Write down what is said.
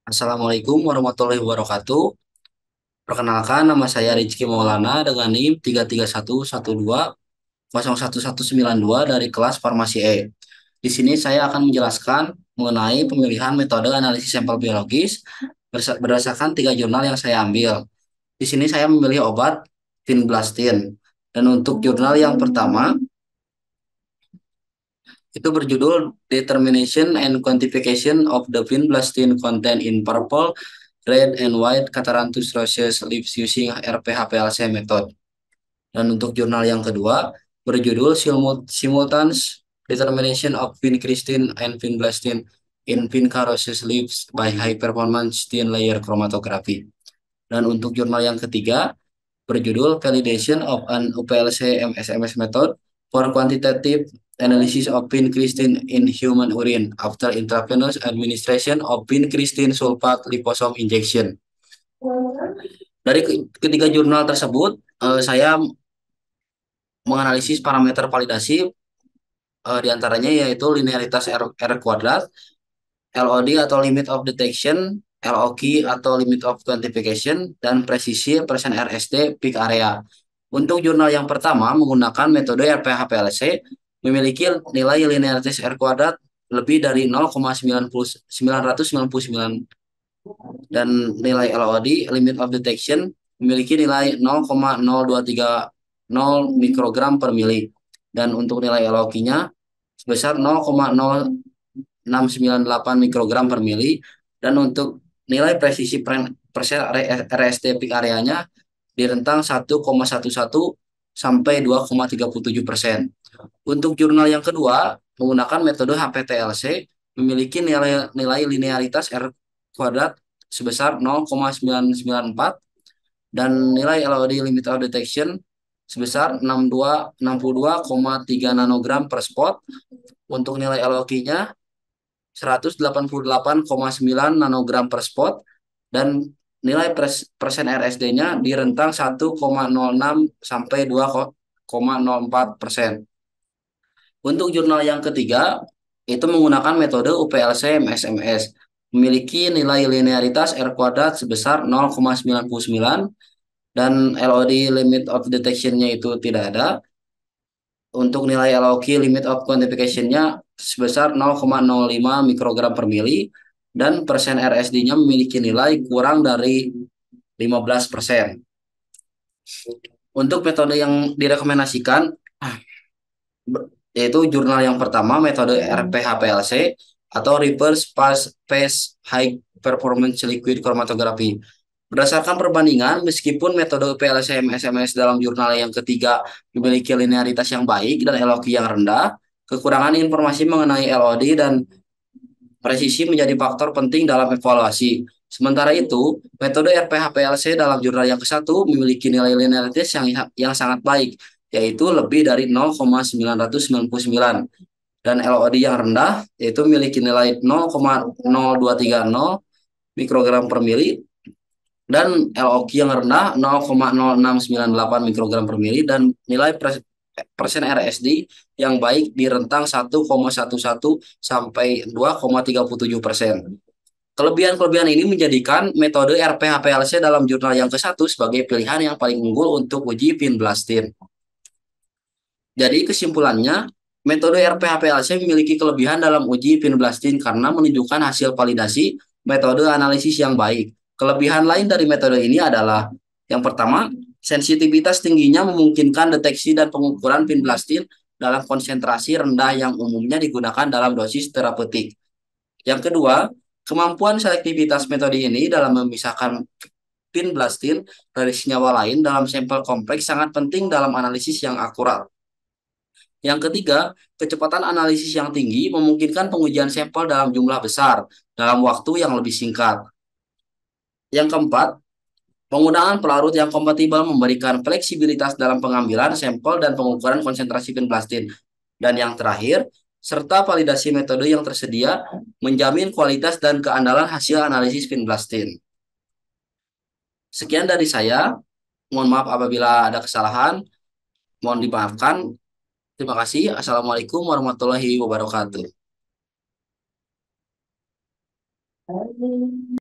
Assalamualaikum warahmatullahi wabarakatuh. Perkenalkan, nama saya Rizky Maulana dengan NIM 33112011192 dari kelas Farmasi E. Di sini saya akan menjelaskan mengenai pemilihan metode analisis sampel biologis berdasarkan tiga jurnal yang saya ambil. Di sini saya memilih obat vinblastine. Dan untuk jurnal yang pertama, itu berjudul Determination and Quantification of the Vinblastine Content in Purple, Red, and White Catharanthus roseus Leaves Using RPHPLC Method. Dan untuk jurnal yang kedua berjudul Simultaneous Determination of Vincristine and Vinblastine in Vinca roseus Leaves by High Performance Thin Layer Chromatography. Dan untuk jurnal yang ketiga berjudul Validation of an UPLC MSMS Method for Quantitative Analysis of Vincristine in Human Urine after Intravenous Administration of Vincristine Sulfate Liposome Injection. Dari ketiga jurnal tersebut, saya menganalisis parameter validasi, diantaranya yaitu linearitas R kuadrat, LOD atau limit of detection, LOQ atau limit of quantification, dan presisi persen RSD peak area. Untuk jurnal yang pertama menggunakan metode RPHPLC memiliki nilai linearitas R kuadrat lebih dari 0,999 dan nilai LOD limit of detection memiliki nilai 0,0230 mikrogram per mili, dan untuk nilai LOQ-nya sebesar 0,0698 mikrogram per mili, dan untuk nilai presisi persen RST peak areanya di rentang 1,11 sampai 2,37%. Untuk jurnal yang kedua menggunakan metode HPTLC memiliki nilai linearitas R kuadrat sebesar 0,994 dan nilai LOD limit of detection sebesar 62,3 nanogram per spot. Untuk nilai LOQ-nya 188,9 nanogram per spot, dan nilai persen RSD-nya di rentang 1,06 sampai 2,04%. Untuk jurnal yang ketiga itu menggunakan metode UPLC MSMS memiliki nilai linearitas R kuadrat sebesar 0,99 dan LOD limit of detection-nya itu tidak ada. Untuk nilai LOQ limit of quantification-nya sebesar 0,05 mikrogram per mili, dan persen RSD-nya memiliki nilai kurang dari 15%. Untuk metode yang direkomendasikan yaitu jurnal yang pertama metode RPHPLC atau Reverse Phase High Performance Liquid Chromatography. Berdasarkan perbandingan, meskipun metode PLC SMS dalam jurnal yang ketiga memiliki linearitas yang baik dan LOQ yang rendah, kekurangan informasi mengenai LOD dan presisi menjadi faktor penting dalam evaluasi. Sementara itu, metode RPHPLC dalam jurnal yang ke-1 memiliki nilai linearitas yang sangat baik, yaitu lebih dari 0,999, dan LOD yang rendah yaitu memiliki nilai 0,0230 mikrogram per mili, dan LOQ yang rendah 0,0698 mikrogram per mili, dan nilai persen RSD yang baik di rentang 1,11 sampai 2,37%. Kelebihan-kelebihan ini menjadikan metode RPHPLC dalam jurnal yang ke-1 sebagai pilihan yang paling unggul untuk uji vinblastine. Jadi kesimpulannya, metode RPHPLC memiliki kelebihan dalam uji vinblastine karena menunjukkan hasil validasi metode analisis yang baik. Kelebihan lain dari metode ini adalah yang pertama, sensitivitas tingginya memungkinkan deteksi dan pengukuran vinblastine dalam konsentrasi rendah yang umumnya digunakan dalam dosis terapeutik. Yang kedua, kemampuan selektivitas metode ini dalam memisahkan vinblastine dari senyawa lain dalam sampel kompleks sangat penting dalam analisis yang akurat. Yang ketiga, kecepatan analisis yang tinggi memungkinkan pengujian sampel dalam jumlah besar dalam waktu yang lebih singkat. Yang keempat, penggunaan pelarut yang kompatibel memberikan fleksibilitas dalam pengambilan sampel dan pengukuran konsentrasi vinblastine. Dan yang terakhir, serta validasi metode yang tersedia menjamin kualitas dan keandalan hasil analisis vinblastine. Sekian dari saya. Mohon maaf apabila ada kesalahan. Mohon dimaafkan. Terima kasih. Assalamualaikum warahmatullahi wabarakatuh.